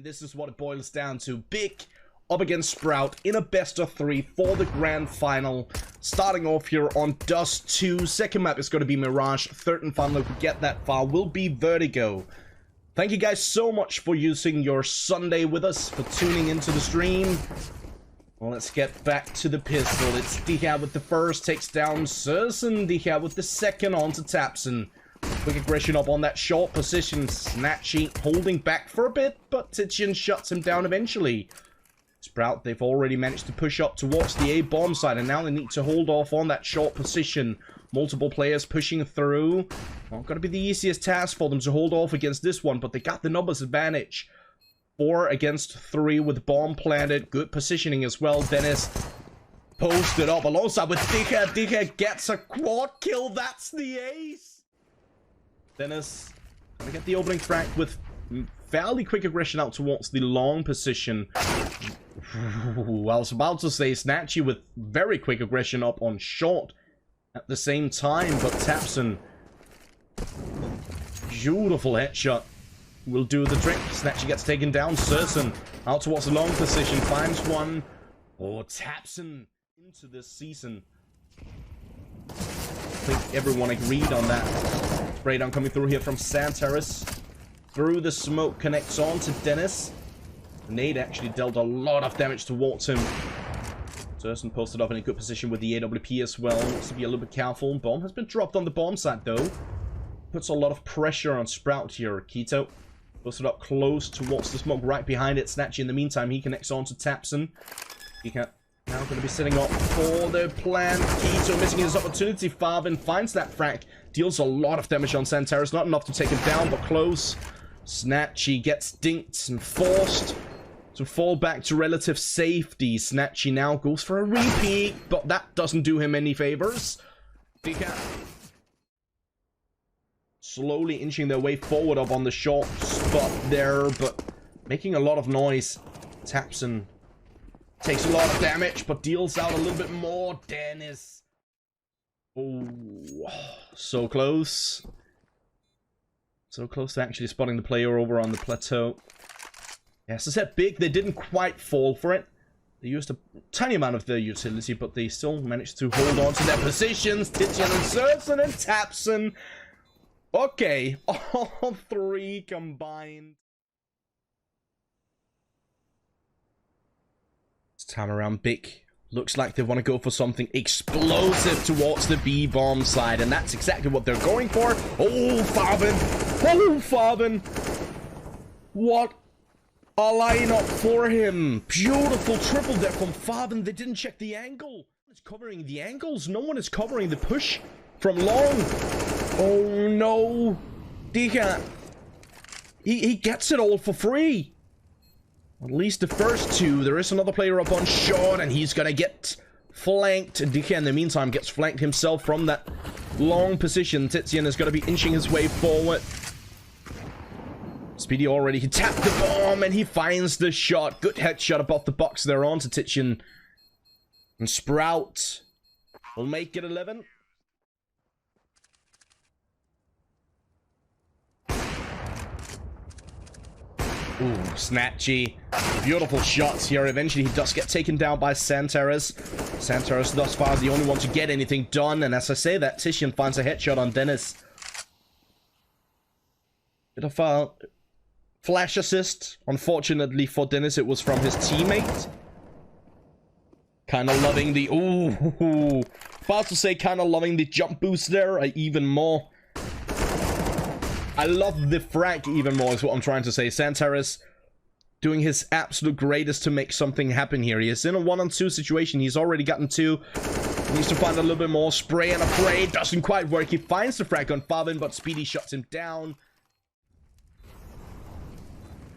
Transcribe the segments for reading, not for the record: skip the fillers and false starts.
this is what it boils down to. Big up against Sprout in a best of 3 for the grand final. Starting off here on Dust 2. Second map is going to be Mirage. Third and final, if we get that far, will be Vertigo. Thank you guys so much for using your Sunday with us, for tuning into the stream. Well, let's get back to the pistol. It's Dycha with the first, takes down Sursen. Dycha with the second, on to Tapson. Quick aggression up on that short position. Snatchie holding back for a bit, but Titian shuts him down eventually. Sprout, they've already managed to push up towards the A bomb side, and now they need to hold off on that short position. Multiple players pushing through. Not gonna be the easiest task for them to hold off against this one, but they got the numbers advantage. 4 against 3 with bomb planted. Good positioning as well. Dennis posted up alongside with Dycha. Dycha gets a quad kill. That's the ace. Dennis gonna get the opening frag with fairly quick aggression out towards the long position. I was about to say Snatchie with very quick aggression up on short at the same time, but Tapson, beautiful headshot, will do the trick. Snatchie gets taken down. Sursen out towards the long position, finds one. Oh, Tapson into this season. I think everyone agreed on that. Spray down coming through here from Santaris. Through the smoke, connects on to Dennis. The nade actually dealt a lot of damage towards him. Sursen posted up in a good position with the AWP as well. Needs to be a little bit careful. Bomb has been dropped on the bomb site though. Puts a lot of pressure on Sprout here. Keto posted up close towards the smoke right behind it. Snatchie in the meantime, he connects on to Tapson. He can now going to be setting up for the plan. Keto missing his opportunity. Farvin finds that frag. Deals a lot of damage on Santaris. Not enough to take him down, but close. Snatchie gets dinked and forced to fall back to relative safety. Snatchie now goes for a repeat, but that doesn't do him any favors. Dycha slowly inching their way forward up on the short spot there, but making a lot of noise. Tapson takes a lot of damage, but deals out a little bit more. Dennis. Oh, so close. So close to actually spotting the player over on the plateau. As I said, big, they didn't quite fall for it. They used a tiny amount of their utility, but they still managed to hold on to their positions. Titian and Sursen and Tapson. Okay, all 3 combined. This time around, big. Looks like they want to go for something explosive towards the B bomb side, and that's exactly what they're going for. Oh, Farvin! Oh, Farvin! What a lineup for him! Beautiful triple there from Farvin. They didn't check the angle. It's covering the angles. No one is covering the push from long. Oh no! Dycha, he gets it all for free. At least the first 2. There is another player up on short, and he's gonna get flanked. Dycha, in the meantime, gets flanked himself from that long position. Titian is gonna be inching his way forward. Speedy already, he tapped the bomb, and he finds the shot. Good headshot above the box there onto Titian. And Sprout will make it 11. Ooh, Snatchie. Beautiful shots here. Eventually, he does get taken down by Santaris. Santaris, thus far, is the only one to get anything done. And as I say that, Titian finds a headshot on Dennis. Bit of a flash assist. Unfortunately for Dennis, it was from his teammate. Kind of loving the... Ooh. About to say, kind of loving the jump boost there. Even more. I love the frag even more is what I'm trying to say. Santaris doing his absolute greatest to make something happen here. He is in a 1-on-2 situation. He's already gotten 2. Needs to find a little bit more. Spray and afraid. Doesn't quite work. He finds the frag on Farvin, but Speedy shuts him down.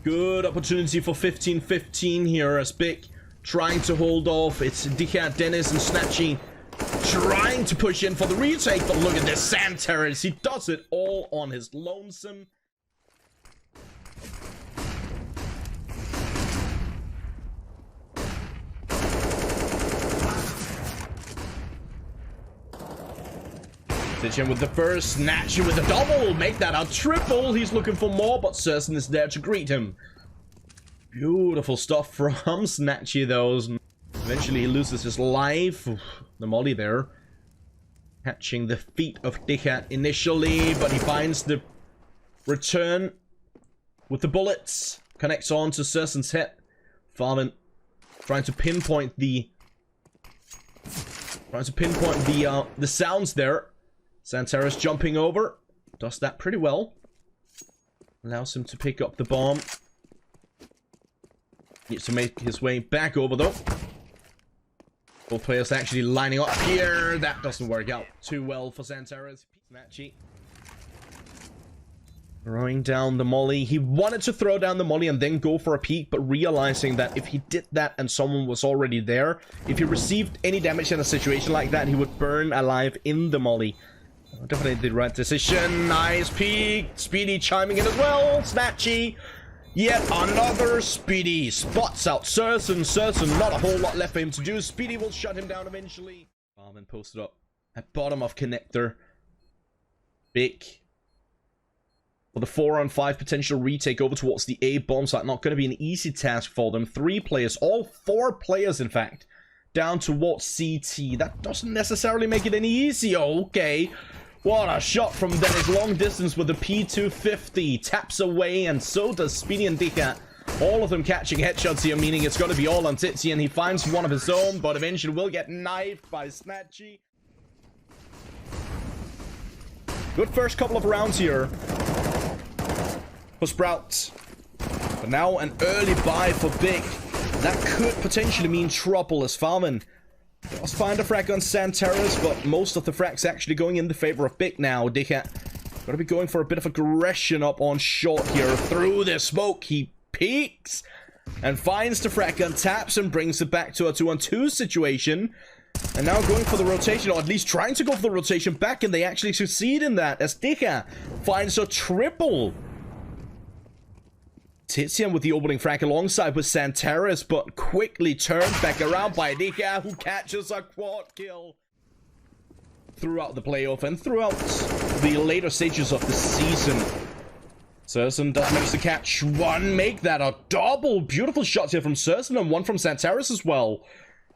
Good opportunity for 15-15 here as Big trying to hold off. It's Dycha, Dennis, and Snatchie trying to push in for the retake, but look at this Santaris. He does it all on his lonesome. Titian with the first, Snatchie with the double, make that a triple. He's looking for more, but Sursen is there to greet him. Beautiful stuff from Snatchie, though. Eventually he loses his life. Oof, the molly there. Catching the feet of Dycha initially, but he finds the return with the bullets. Connects on to Sersen's head. Farman trying to pinpoint the sounds there. Santeras jumping over. Does that pretty well. Allows him to pick up the bomb. Needs to make his way back over, though. Both players actually lining up here. That doesn't work out too well for Santeras. Snatchie throwing down the molly. He wanted to throw down the molly and then go for a peek, but realizing that if he did that and someone was already there, if he received any damage in a situation like that, he would burn alive in the molly. Definitely the right decision. Nice peek. Speedy chiming in as well. Snatchie. Yet another Speedy. Spots out Sersen. Sersen, not a whole lot left for him to do. Speedy will shut him down eventually. Barman posted up at bottom of connector. Big. For the 4-on-5 potential retake over towards the A bomb site. Not going to be an easy task for them. 3 players. All 4 players, in fact. Down towards CT. That doesn't necessarily make it any easier. Okay. What a shot from Dennis. Long distance with the P250. Taps away, and so does Speedy and Dycha. All of them catching headshots here, meaning it's going to be all on Titian. He finds one of his own, but eventually will get knifed by Snatchie. Good first couple of rounds here for Sprout. But now an early buy for Big. That could potentially mean trouble as Farman does find a frag on Santeras, but most of the frags actually going in the favor of Big now. Dycha gonna be going for a bit of aggression up on short here. Through the smoke, he peeks and finds the frag gun, taps and brings it back to a 2-on-2 situation. And now going for the rotation, or at least trying to go for the rotation back, and they actually succeed in that as Dycha finds a triple. Titian with the opening frag alongside with Santeras, but quickly turned back around by Dycha, who catches a quad kill throughout the playoff and throughout the later stages of the season. Sersen does manage to catch one, make that a double. Beautiful shots here from Sersen and one from Santeras as well.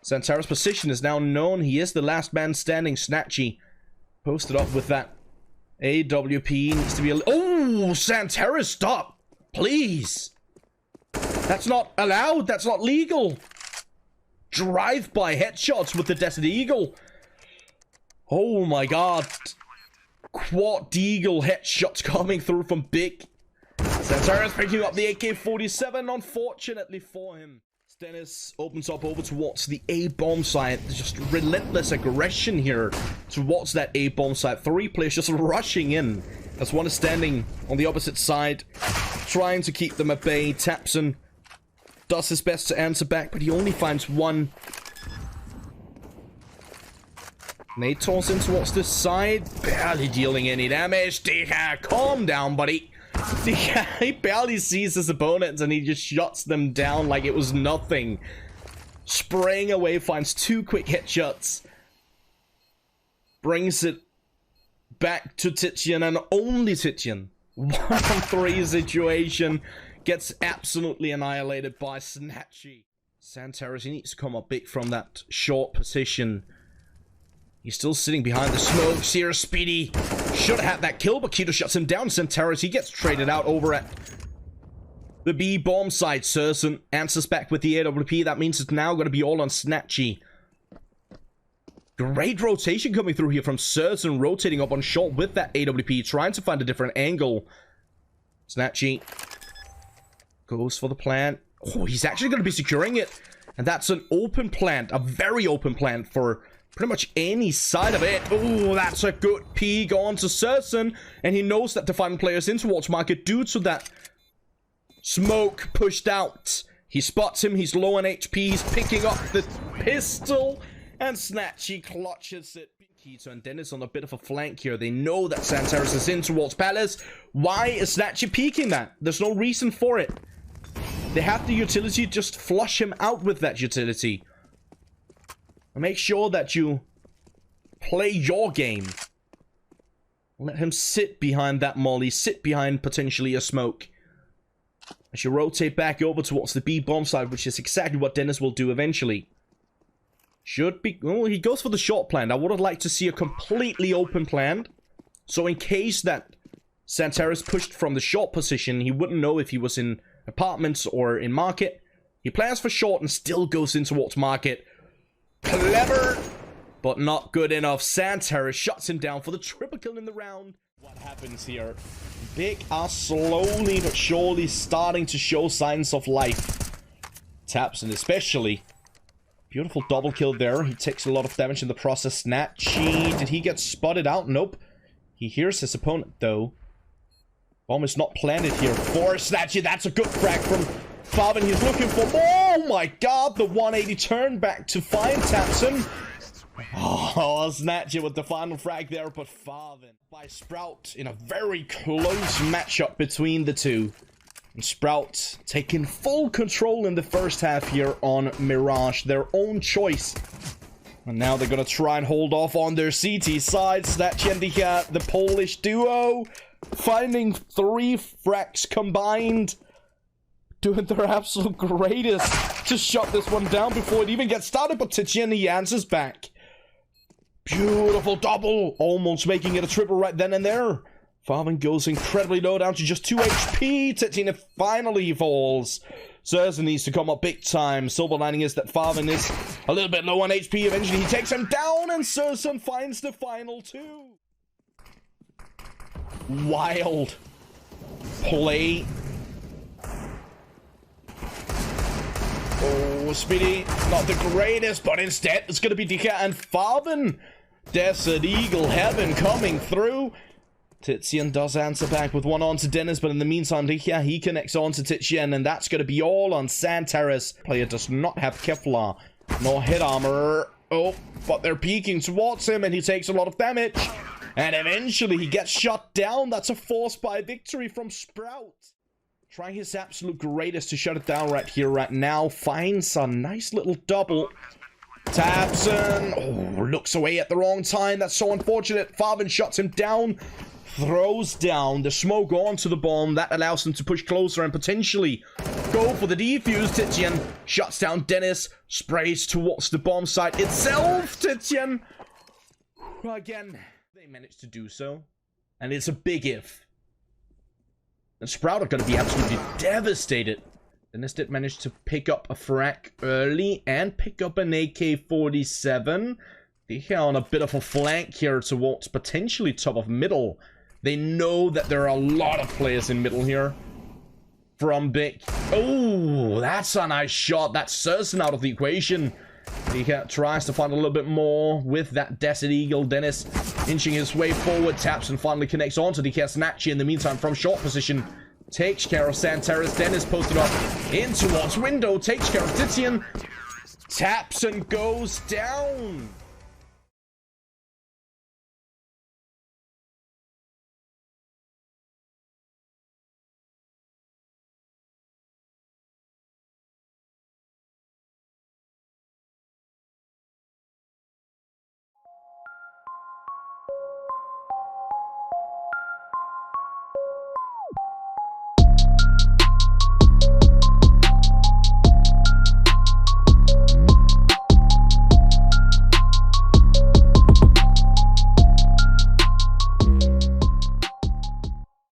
Santeras' position is now known. He is the last man standing. Snatchie posted up with that AWP. Needs to be oh, Santeras, stop! Please! That's not allowed. That's not legal. Drive-by headshots with the Desert Eagle. Oh my god. Quad Eagle headshots coming through from Big. Santeras picking up the AK-47, unfortunately for him. Dennis opens up over towards the A-bomb site. Just relentless aggression here towards that A-bomb site. 3 players just rushing in. As one is standing on the opposite side, trying to keep them at bay. Tapson does his best to answer back, but he only finds one. Nate tosses in towards this side, barely dealing any damage. Dycha, calm down, buddy. Dycha, he barely sees his opponents and he just shuts them down like it was nothing. Spraying away, finds 2 quick headshots. Brings it back to Titian, and only Titian. 1-on-3 situation. Gets absolutely annihilated by Snatchie. Santeras, he needs to come up big from that short position. He's still sitting behind the smoke. Here, Speedy should have had that kill, but Keto shuts him down. Santeras, he gets traded out over at the B bomb site. Sersen answers back with the AWP. That means it's now going to be all on Snatchie. Great rotation coming through here from Sersen, rotating up on short with that AWP, trying to find a different angle. Snatchie goes for the plant. Oh, he's actually going to be securing it. And that's an open plant, a very open plant for pretty much any side of it. Oh, that's a good peek on to Sersen. And he knows that the final players in towards market due to that smoke pushed out. He spots him, he's low on HP, he's picking up the pistol. And Snatchie clutches it. Keto and Dennis on a bit of a flank here. They know that Santeras is in towards Palace. Why is Snatchie peeking that? There's no reason for it. They have the utility, just flush him out with that utility. Make sure that you play your game. Let him sit behind that molly, sit behind potentially a smoke. I should rotate back over towards the B bomb side, which is exactly what Dennis will do eventually. Should be... Well, he goes for the short plan. I would have liked to see a completely open plan. So in case that Santaris pushed from the short position, he wouldn't know if he was in apartments or in market. He plans for short and still goes in towards market. Clever, but not good enough. Santaris shuts him down for the triple kill in the round. What happens here? Big are slowly but surely starting to show signs of life. Taps and especially. Beautiful double kill there. He takes a lot of damage in the process. Snatchie, did he get spotted out? Nope. He hears his opponent though. Bomb is not planted here for Snatchie. That's a good frag from Farben. He's looking for more. Oh my god, the 180 turn back to find Tapson. Oh, Snatchie with the final frag there, but Farben by Sprout in a very close matchup between the two. And Sprout taking full control in the first half here on Mirage, their own choice. And now they're gonna try and hold off on their CT side. Snatchie and Dycha, the Polish duo, finding 3 frags combined. Doing their absolute greatest to shut this one down before it even gets started, but Titian, he answers back. Beautiful double, almost making it a triple right then and there. Farben goes incredibly low, down to just 2 HP. Titian finally falls. Sersen needs to come up big time. Silver lining is that Farben is a little bit low on HP. Eventually he takes him down, and Sersen finds the final 2. Wild play. Oh, Speedy, not the greatest, but instead it's going to be Dycha and Farben. Desert Eagle Heaven coming through. Titian does answer back with one on to Dennis, but in the meantime, Dycha, he connects on to Titian, and that's going to be all on Santaris. Player does not have Kevlar, nor head armor. Oh, but they're peeking towards him, and he takes a lot of damage. And eventually he gets shot down. That's a force by victory from Sprout. Trying his absolute greatest to shut it down right here, right now. Finds a nice little double. Tapson. Oh, looks away at the wrong time. That's so unfortunate. Farben shuts him down. Throws down the smoke onto the bomb. That allows him to push closer and potentially go for the defuse. Titian shuts down Dennis. Sprays towards the bomb site itself. Titian. Again, they managed to do so. And it's a big if. And Sprout are going to be absolutely devastated. Dennis did manage to pick up a frag early and pick up an AK-47. They're on a bit of a flank here towards potentially top of middle. They know that there are a lot of players in middle here. From Big. Oh, that's a nice shot. That's Sersen out of the equation. Dycha tries to find a little bit more with that Desert Eagle. Dennis inching his way forward. Taps and finally connects on to Dycha. Snatchie in the meantime from short position takes care of Santaris. Dennis posted up in towards window. Takes care of Titian. Taps and goes down.